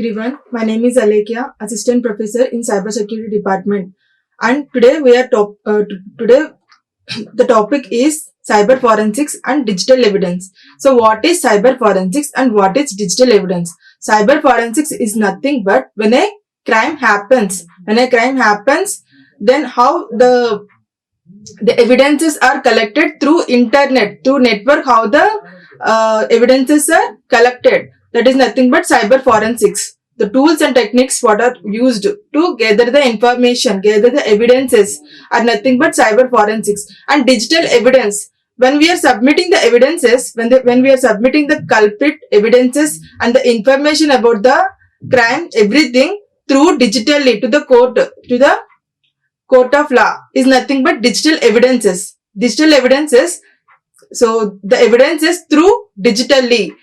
everyone, my name is Alekhya, Assistant Professor in Cybersecurity Department, and today the topic is cyber forensics and digital evidence. So what is cyber forensics and what is digital evidence? Cyber forensics is nothing but when a crime happens. Then how the evidences are collected through internet, through network, how the evidences are collected. That is nothing but cyber forensics. The tools and techniques what are used to gather the information, gather the evidences are nothing but cyber forensics. And digital evidence, when we are submitting the evidences, when we are submitting the culprit evidences and the information about the crime, everything through digitally to the court of law is nothing but digital evidences. So the evidences through digitally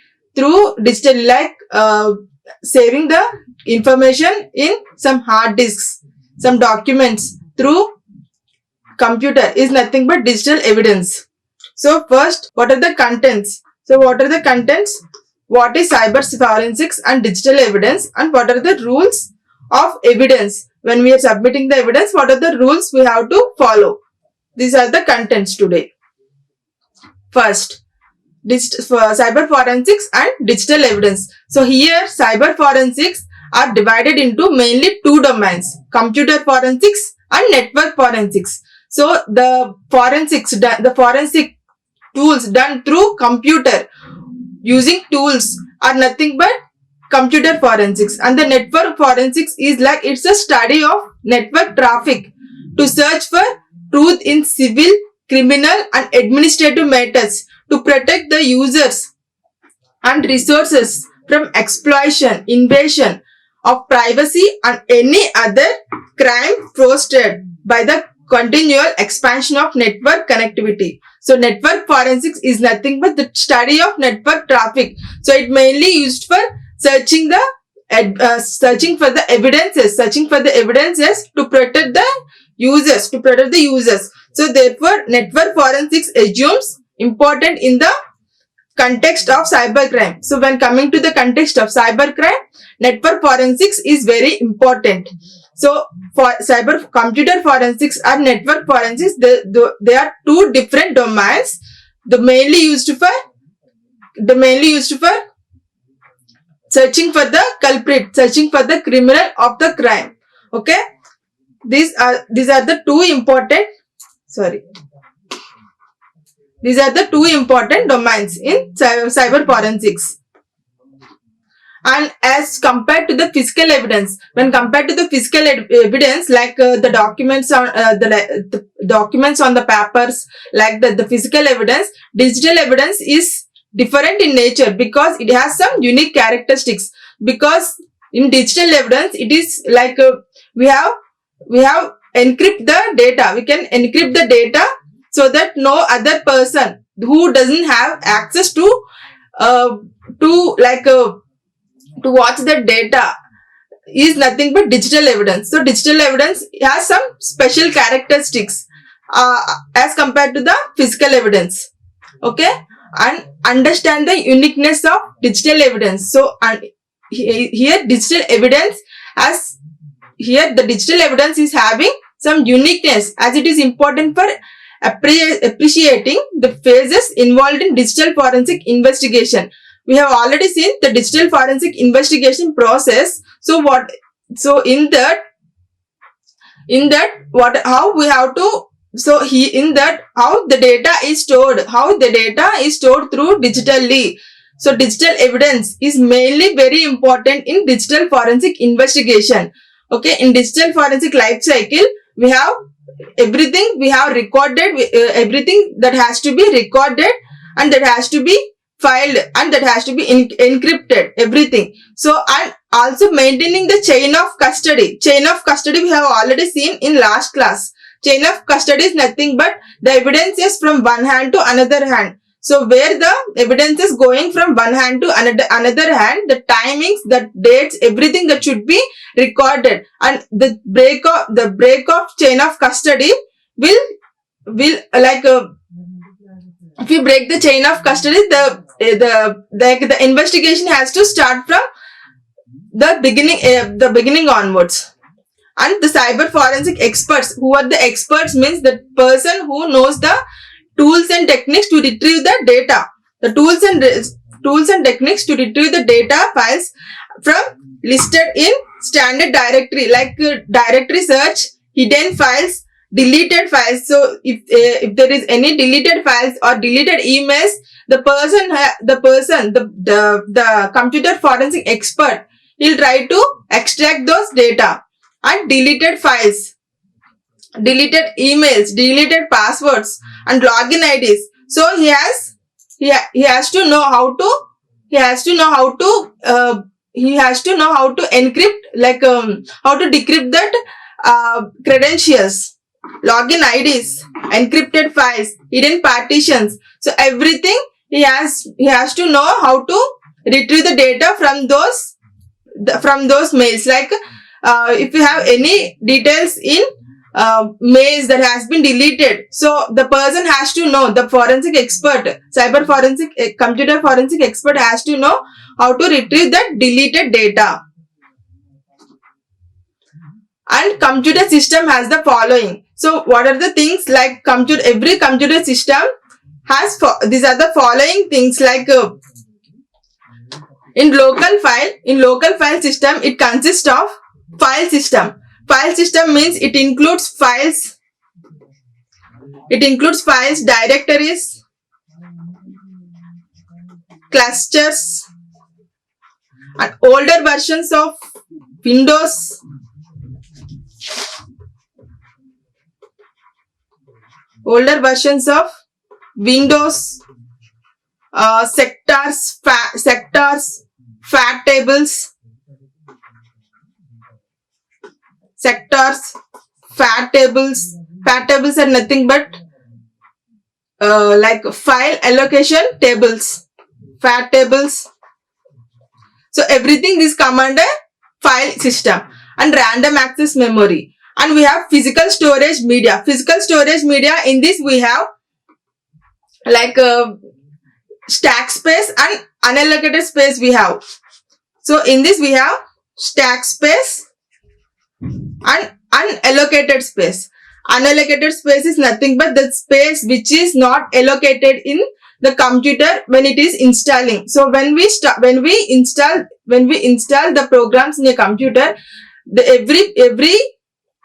like saving the information in some hard disks, some documents through computer is nothing but digital evidence. So first, what are the contents? What is cyber forensics and digital evidence, and what are the rules of evidence? When we are submitting the evidence, what are the rules we have to follow? These are the contents today. First, cyber forensics and digital evidence. So here cyber forensics are divided into mainly two domains: computer forensics and network forensics. So the forensic tools done through computer using tools are nothing but computer forensics, and the network forensics is like it's a study of network traffic to search for truth in civil, criminal and administrative matters, to protect the users and resources from exploitation, invasion of privacy and any other crime fostered by the continual expansion of network connectivity. So network forensics is nothing but the study of network traffic. So it mainly used for searching for the evidences to protect the users. So therefore network forensics assumes important in the context of cybercrime. So when coming to the context of cybercrime, network forensics is very important. So for computer forensics and network forensics, they are two different domains. The mainly used for searching for the culprit, searching for the criminal of the crime. Okay, these are the two important domains in cyber forensics. And as compared to the physical evidence, when compared to the physical evidence, like the documents on the documents on the papers, like the physical evidence, digital evidence is different in nature because it has some unique characteristics. Because in digital evidence, it is like we have encrypt the data. We can encrypt the data so that no other person who doesn't have access to watch the data is nothing but digital evidence. So digital evidence has some special characteristics as compared to the physical evidence. Okay, and understand the uniqueness of digital evidence. So here digital evidence is having some uniqueness, as it is important for appreciating the phases involved in digital forensic investigation. We have already seen the digital forensic investigation process. So how the data is stored through digitally. So digital evidence is mainly very important in digital forensic investigation. Okay, in digital forensic life cycle, we have everything we have recorded, everything that has to be recorded and that has to be filed and that has to be encrypted, everything. So and also maintaining the chain of custody we have already seen in last class. Chain of custody is nothing but the evidences from one hand to another hand. So where the evidence is going from one hand to another hand, the timings, the dates, everything that should be recorded, and the break of chain of custody will like if you break the chain of custody, the investigation has to start from the beginning onwards. And the cyber forensic experts, who are the experts means the person who knows the tools and techniques to retrieve the data. The tools and techniques to retrieve the data files from listed in standard directory, like directory search, hidden files, deleted files. So if there is any deleted files or deleted emails, the computer forensic expert, he'll try to extract those data. And deleted files, deleted emails, deleted passwords, and login IDs. So he has to know how to encrypt, like how to decrypt that credentials, login IDs, encrypted files, hidden partitions. So everything he has to know how to retrieve the data from those mails. Like if you have any details in mails that has been deleted, so the person has to know, the forensic expert, computer forensic expert has to know how to retrieve that deleted data. And computer system has the following. So what are the things? Like every computer system has these are the following things. Like in local file system, it consists of file system. File system means it includes files, directories, clusters, and older versions of Windows, sectors, fact tables, Fact tables are nothing but like file allocation tables, fact tables. So everything is come under file system. And random access memory. And we have physical storage media. In this we have like stack space and unallocated space we have. So in this we have stack space and unallocated space. Unallocated space is nothing but the space which is not allocated in the computer when it is installing. So when we install the programs in a computer, everything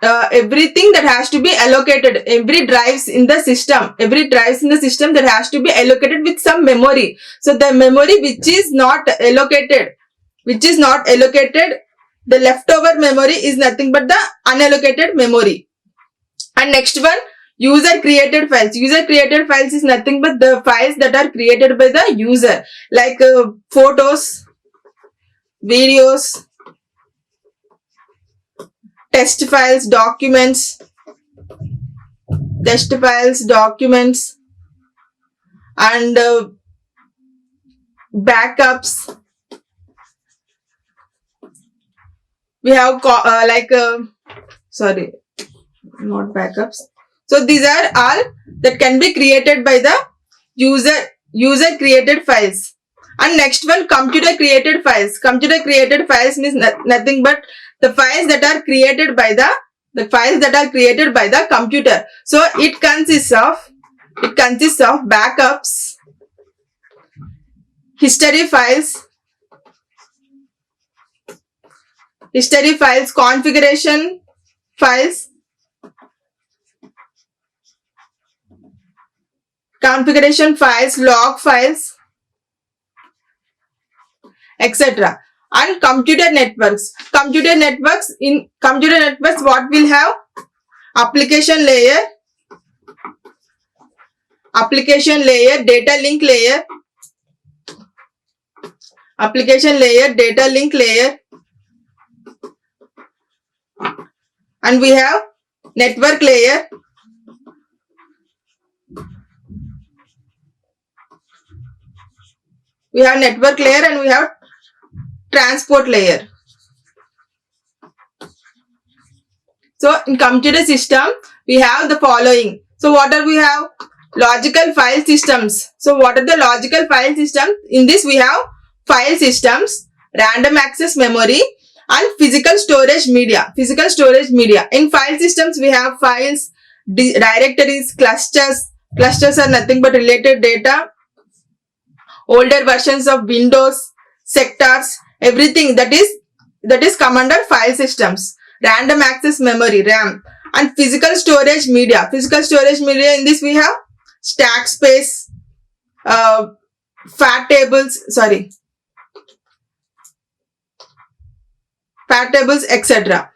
that has to be allocated, every drives in the system that has to be allocated with some memory. So the memory which is not allocated, the leftover memory is nothing but the unallocated memory. And next one, user created files. User created files is nothing but the files that are created by the user, like photos, videos, test files, documents, and backups. We have not backups. So these are all that can be created by the user created files. And next one, computer created files. Computer created files means nothing but the files that are created by the computer. So it consists of backups, history files, configuration files, log files, etc. And computer networks. In computer networks, what will have? Application layer, data link layer, and we have network layer, and we have transport layer. So in computer system we have the following. So what are we have? Logical file systems. So what are the logical file systems? In this we have file systems, random access memory, And physical storage media. Physical storage media. In file systems, we have files, directories, clusters. Clusters are nothing but related data. Older versions of Windows, sectors, everything that is come under file systems. Random access memory, RAM. And physical storage media. Physical storage media, in this we have stack space, fat tables, etc.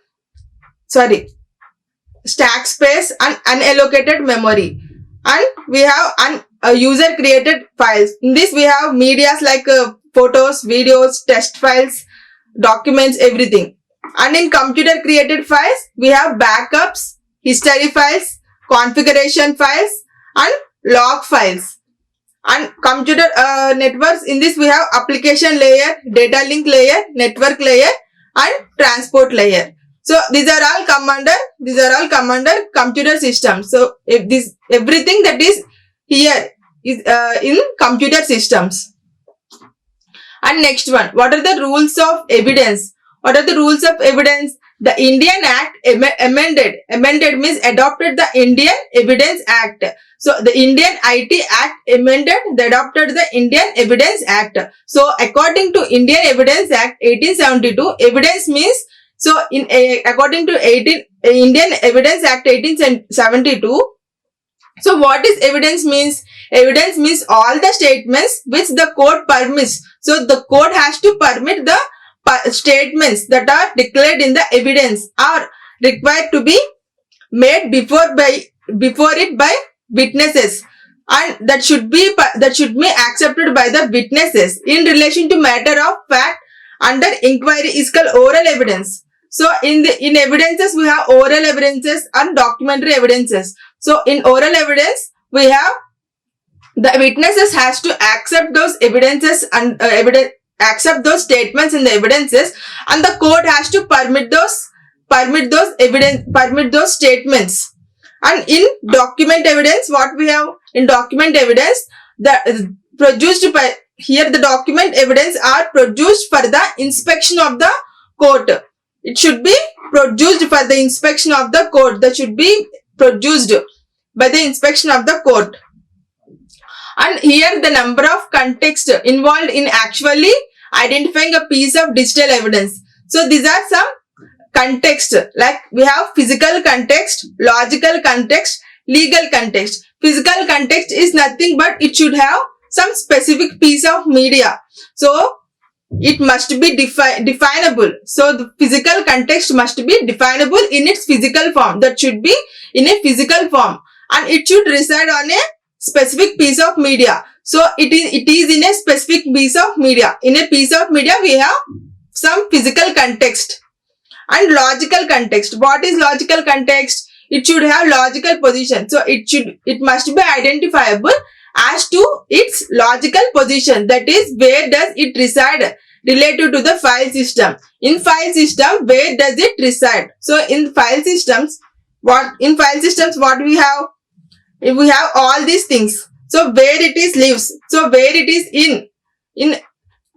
Stack space and unallocated memory. And we have user created files. In this we have medias like photos, videos, test files, documents, everything. And in computer created files, we have backups, history files, configuration files, and log files. And computer networks, in this we have application layer, data link layer, network layer, and transport layer. So these are all come under computer systems. So if everything that is here is in computer systems. And next one, what are the rules of evidence? What are the rules of evidence? The Indian Act amended means adopted the Indian Evidence Act. So the Indian IT Act adopted the Indian Evidence Act. So according to Indian Evidence Act 1872, evidence means, so according to Indian Evidence Act 1872, so what is evidence means? Evidence means all the statements which the court permits. So the court has to permit the statements that are declared in the evidence are required to be made before it by witnesses, and that should be accepted by the witnesses in relation to matter of fact under inquiry is called oral evidence. So in evidences we have oral evidences and documentary evidences. So in oral evidence we have the witnesses has to accept those evidences and accept those statements in the evidences, and the court has to permit those statements. And in document evidence, what we have in document evidence, the document evidence are produced for the inspection of the court. It should be produced for the inspection of the court. That should be produced by the inspection of the court. And here the number of context involved in actually identifying a piece of digital evidence. So these are some context, like we have physical context, logical context, legal context. Physical context is nothing but it should have some specific piece of media. So it must be definable. So the physical context must be definable in its physical form. That should be in a physical form, and it should reside on a specific piece of media. So it is in a specific piece of media. In a piece of media we have some physical context. And logical context. What is logical context? It should have logical position. So it must be identifiable as to its logical position. That is, where does it reside related to the file system. In file system, where does it reside? So in file systems, what we have? We have all these things. So where it is lives. So where it is in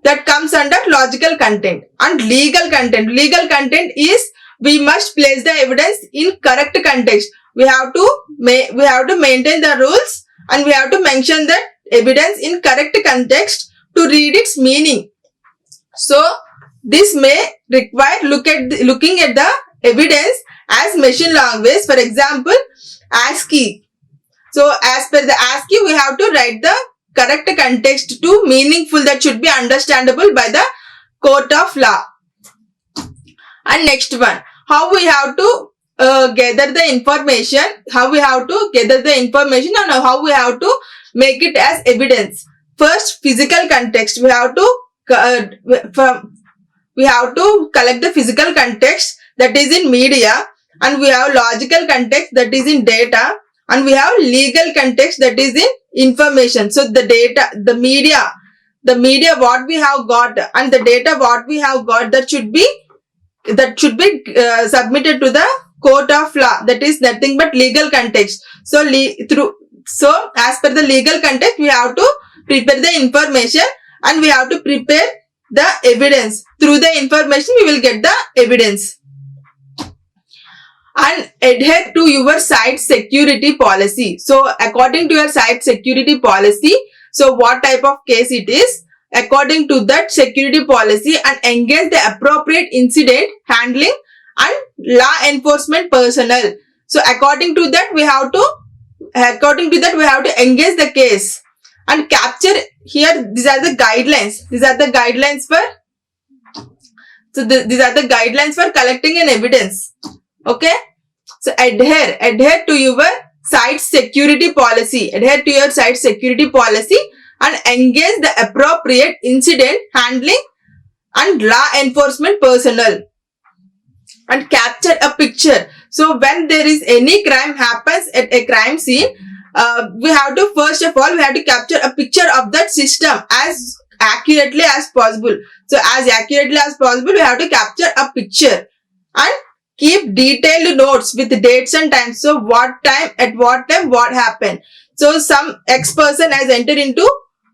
that comes under logical content. And legal content. Legal content is we must place the evidence in correct context. We have to maintain the rules, and we have to mention that evidence in correct context to read its meaning. So this may require looking at the evidence as machine language. For example, ASCII. So as per the ASCII, we have to write the correct context to meaningful that should be understandable by the court of law. And next one, how we have to gather the information, and how we have to make it as evidence. First, physical context. We have to collect the physical context that is in media, and we have logical context that is in data, and we have legal context that is in information. So the data, the media what we have got, and the data what we have got, that should be submitted to the court of law. That is nothing but legal context. So as per the legal context, we have to prepare the information, and we have to prepare the evidence. Through the information, we will get the evidence. And adhere to your site security policy. So according to your site security policy, so what type of case it is, according to that security policy, and engage the appropriate incident handling and law enforcement personnel. So according to that we have to engage the case and capture. Here these are the guidelines. These are the guidelines for collecting an evidence. Okay, so adhere to your site security policy. Adhere to your site security policy and engage the appropriate incident handling and law enforcement personnel. And capture a picture. So when there is any crime happens at a crime scene, we have to capture a picture of that system as accurately as possible. So as accurately as possible, we have to capture a picture and keep detailed notes with dates and times. So at what time, what happened. So some X person has entered into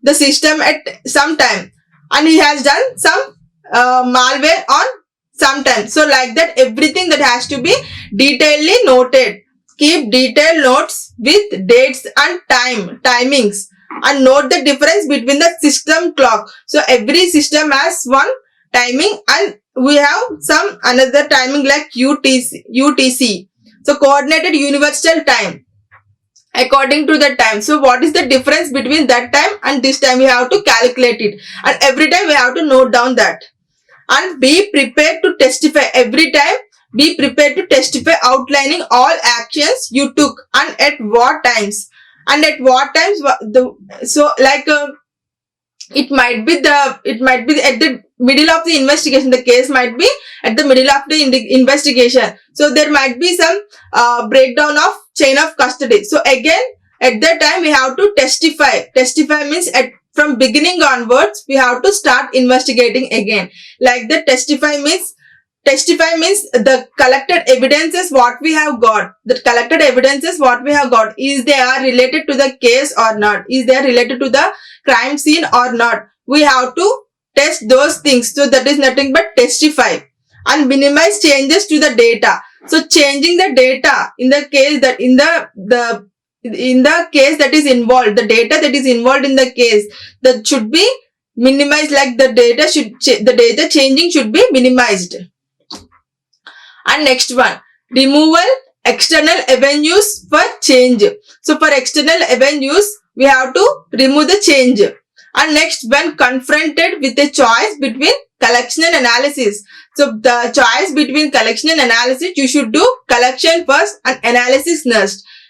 the system at some time and he has done some malware on some time. So like that, everything that has to be detailedly noted. Keep detailed notes with dates and timings, and note the difference between the system clock. So every system has one timing and we have some another timing like UTC. So coordinated universal time, according to the time. So what is the difference between that time and this time? We have to calculate it, and every time we have to note down that. And be prepared to testify. Every time be prepared to testify, outlining all actions you took and at what times. And at what times it might be at the middle of the investigation. The case might be at the middle of the investigation. So there might be some breakdown of chain of custody. So again, at that time we have to testify. Testify means from beginning onwards we have to start investigating again. Like the testify means the collected evidences what we have got. The collected evidences what we have got, is they are related to the case or not? Is they are related to the crime scene or not? We have to test those things. So that is nothing but testify. And minimize changes to the data. So changing the data in the case that in the case that is involved, the data that is involved in the case, that should be minimized. Like the data changing should be minimized. And next one, removal external avenues for change. So for external avenues, we have to remove the change. And next, when confronted with a choice between collection and analysis. So the choice between collection and analysis, you should do collection first and analysis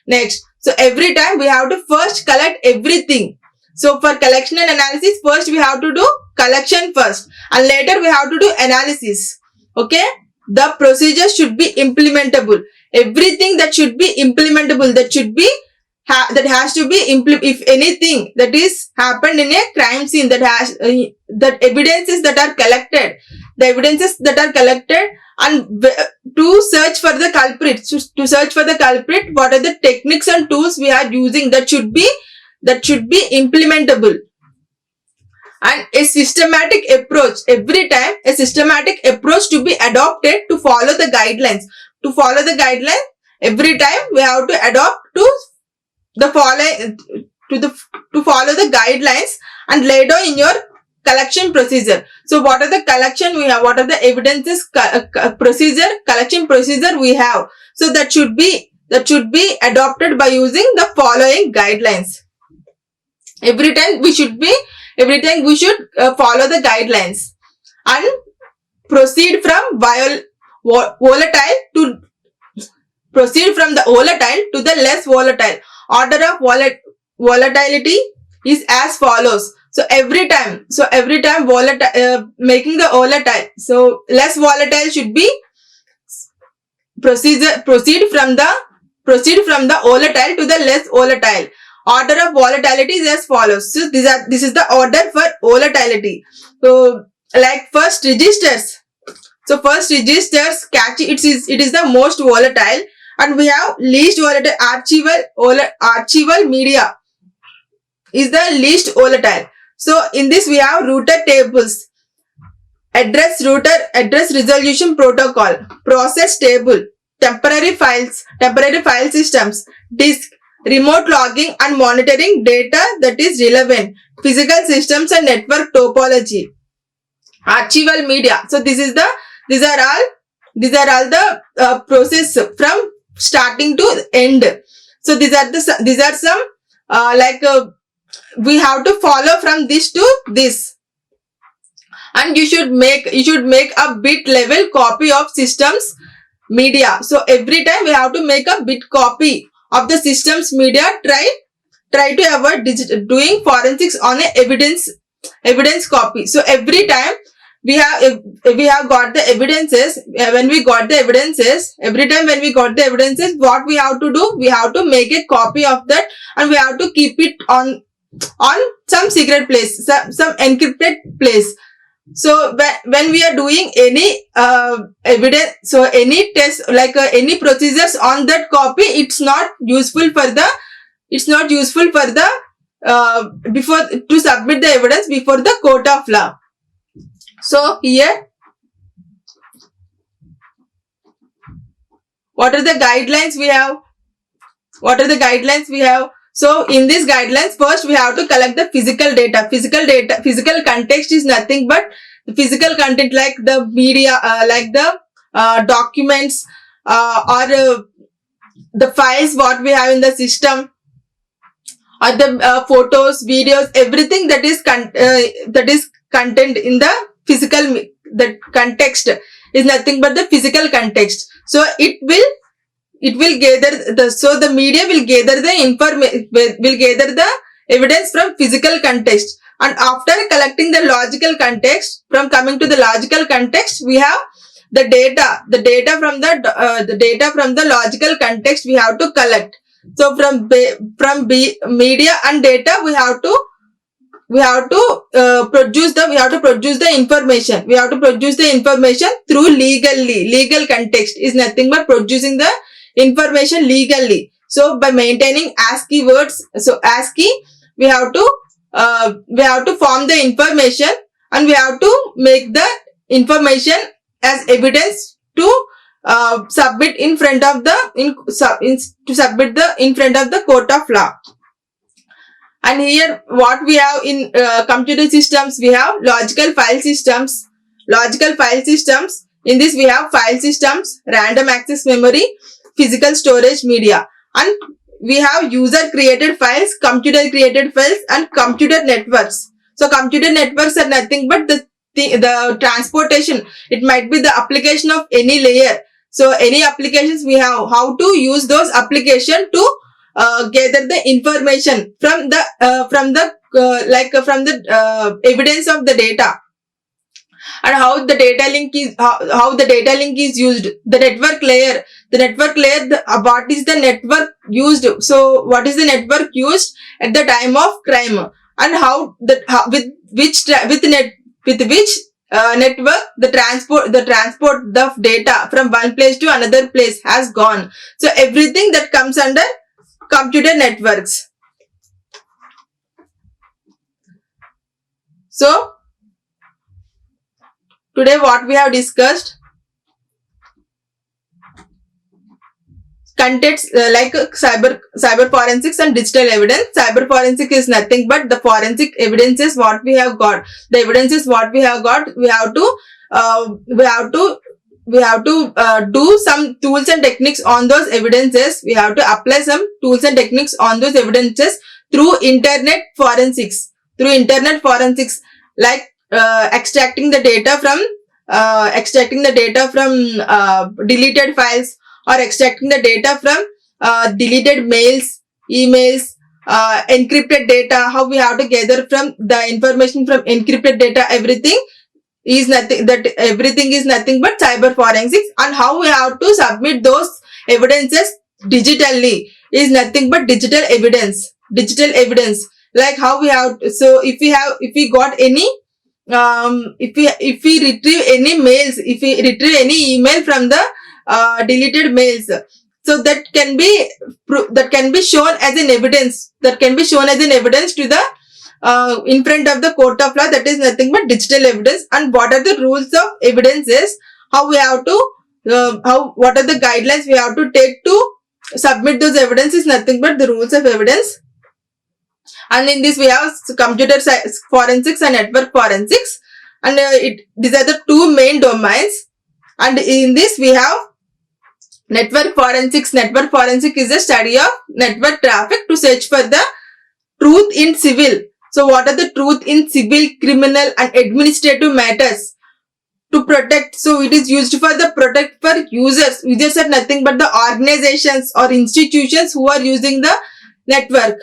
next. So every time we have to first collect everything. So for collection and analysis, first we have to do collection first and later we have to do analysis. Okay. The procedure should be implementable. Everything that should be implementable, that has to be if anything that is happened in a crime scene, that evidences that are collected, and to search for the culprit. What are the techniques and tools we are using that should be implementable. And a systematic approach. Every time a systematic approach to be adopted to follow the guidelines. Every time we have to adopt to follow the guidelines and lay down in your collection procedure. So what are the collection we have? What are the evidences collection procedure we have? So that should be adopted by using the following guidelines. Every time we should follow the guidelines and proceed from the volatile to the less volatile. Order of volatility is as follows. So every time making the volatile. So less volatile should be proceed from the volatile to the less volatile. Order of volatility is as follows. So this is the order for volatility. So like first registers. So first registers it is the most volatile, and we have least volatile. Archival media is the least volatile. So in this we have routed tables. address router, address resolution protocol, process table, temporary file systems, disk, remote logging and monitoring data that is relevant, physical systems and network topology, archival media. So these are all the process from starting to end. So these are some we have to follow from this to this. And you should make a bit level copy of systems media. So every time we have to make a bit copy of the systems media. Try to avoid doing forensics on a evidence copy. So every time we have got the evidences, when we got the evidences, every time when we got the evidences, what we have to do, we have to make a copy of that and we have to keep it on some secret place, some encrypted place. So when we are doing any evidence, so any test, like any procedures on that copy, it's not useful for the before to submit the evidence before the court of law. So here, what are the guidelines we have? So in these guidelines, first we have to collect the physical data. Physical context is nothing but the physical content, like the media, like the documents or the files what we have in the system, or the photos, videos, everything that is content in the physical. The context is nothing but the physical context. So it will gather the media will gather the evidence from physical context. And after collecting the logical context, from coming to the logical context, we have the data from the logical context we have to collect. So from media and data, we have to produce the information. We have to produce the information through legal context is nothing but producing the information legally. So by maintaining ASCII words, so ASCII, we have to form the information and we have to make the information as evidence to submit in front of the court of law. And here what we have in computer systems, we have logical file systems. In this we have file systems, random access memory, physical storage media, and we have user created files, computer created files, and computer networks. So computer networks are nothing but the transportation. It might be the application of any layer. So any applications we have, how to use those applications to gather the information from the evidence of the data, and how the data link is used. The network layer, what is the network used? So what is the network used at the time of crime, and with which network the transport the data from one place to another place has gone. So everything that comes under computer networks. So today what we have discussed, contents like cyber forensics and digital evidence. Cyber forensic is nothing but the forensic evidences what we have got. The evidences what we have got, we have to do some tools and techniques on those evidences. We have to apply some tools and techniques on those evidences through internet forensics. Like extracting the data from deleted files, or extracting the data from deleted mails, emails, encrypted data. How we have to gather from the information from encrypted data. Everything is nothing but cyber forensics. And how we have to submit those evidences digitally is nothing but digital evidence. Like how we have to, so if we got any if we retrieve any mails, if we retrieve any email from the deleted mails, so that can be shown as an evidence. To the in front of the court of law, that is nothing but digital evidence. And what are the rules of evidence is how we have to what are the guidelines we have to take to submit those evidence is nothing but the rules of evidence. And in this we have computer forensics and network forensics, and these are the two main domains. And in this we have network forensics. Network forensic is the study of network traffic to search for the truth in civil. So what are the truth in civil, criminal and administrative matters to protect? So it is used for the protect for users. Users are nothing but the organizations or institutions who are using the network,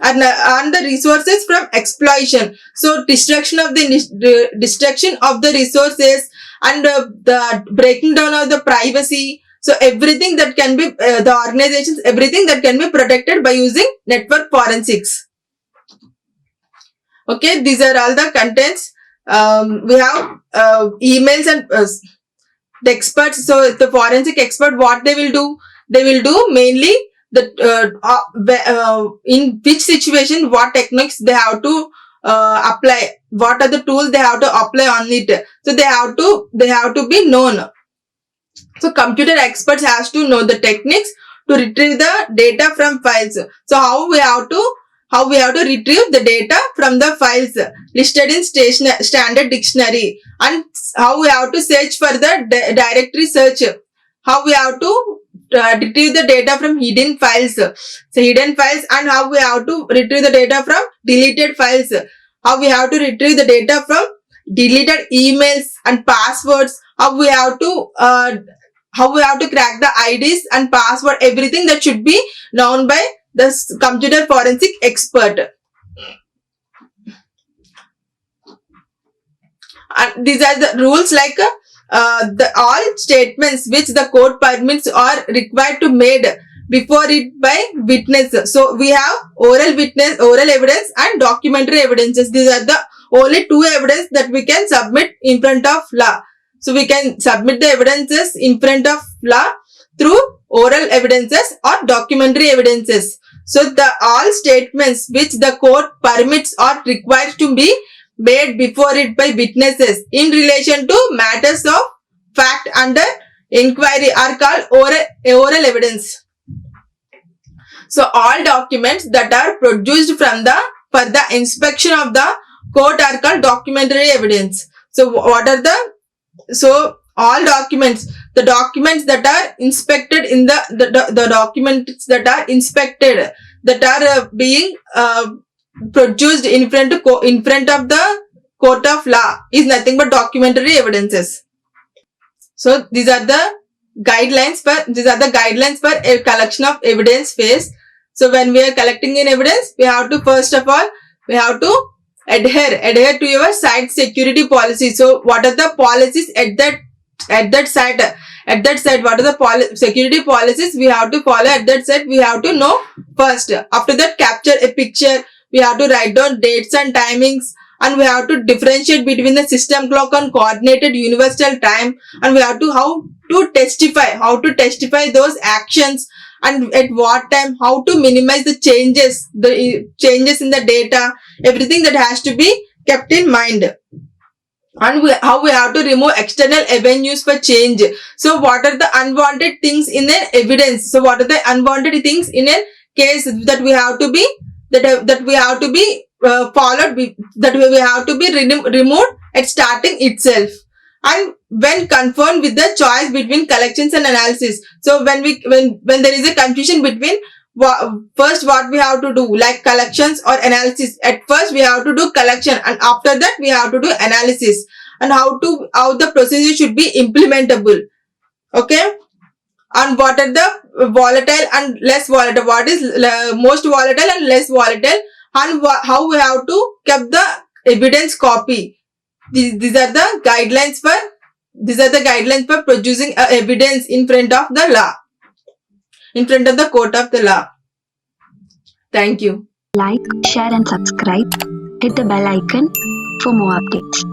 and the resources from exploitation. So destruction of the resources, and the breaking down of the privacy. So everything that can be the organizations, everything that can be protected by using network forensics. Okay, these are all the contents. We have emails and the experts. So the forensic expert, what they will do? They will do mainly the in which situation what techniques they have to apply, what are the tools they have to apply on it. So they have to be known. So computer experts has to know the techniques to retrieve the data from files. So how we have to retrieve the data from the files listed in standard dictionary, and how we have to search for the directory search, how we have to retrieve the data from hidden files. So hidden files, and how we have to retrieve the data from deleted files, how we have to retrieve the data from deleted emails and passwords, how we have to crack the IDs and password, everything that should be known by the computer forensic expert. And these are the rules, like all statements which the court permits are required to made before it by witness. So we have oral evidence and documentary evidences. These are the only two evidence that we can submit in front of law. So we can submit the evidences in front of law through oral evidences or documentary evidences. So the all statements which the court permits are required to be made before it by witnesses in relation to matters of fact under inquiry are called oral evidence. So all documents that are produced for the inspection of the court are called documentary evidence. So what are all documents, the documents that are inspected in the documents that are inspected, that are being produced in front of the court of law is nothing but documentary evidences. So these are the guidelines for a collection of evidence phase. So when we are collecting an evidence, we have to first of all adhere to your site security policy. So what are the policies at that site? What are the security policies we have to follow at that site? We have to know first. After that, capture a picture. We have to write down dates and timings, and we have to differentiate between the system clock and coordinated universal time, and we have to how to testify those actions, and at what time, how to minimize the changes in the data, everything that has to be kept in mind. And how we have to remove external avenues for change. So what are the unwanted things in an evidence? So what are the unwanted things in a case that we have to be followed, that we have to be removed at starting itself, and when confirmed with the choice between collections and analysis. So when there is a confusion between first what we have to do, like collections or analysis, at first we have to do collection, and after that we have to do analysis, and how the procedure should be implementable. Okay, and what are the volatile and less volatile, what is most volatile and less volatile, and how we have to keep the evidence copy. These are the guidelines for producing evidence in front of the law, in front of the court of the law. Thank you. Like, share and subscribe. Hit the bell icon for more updates.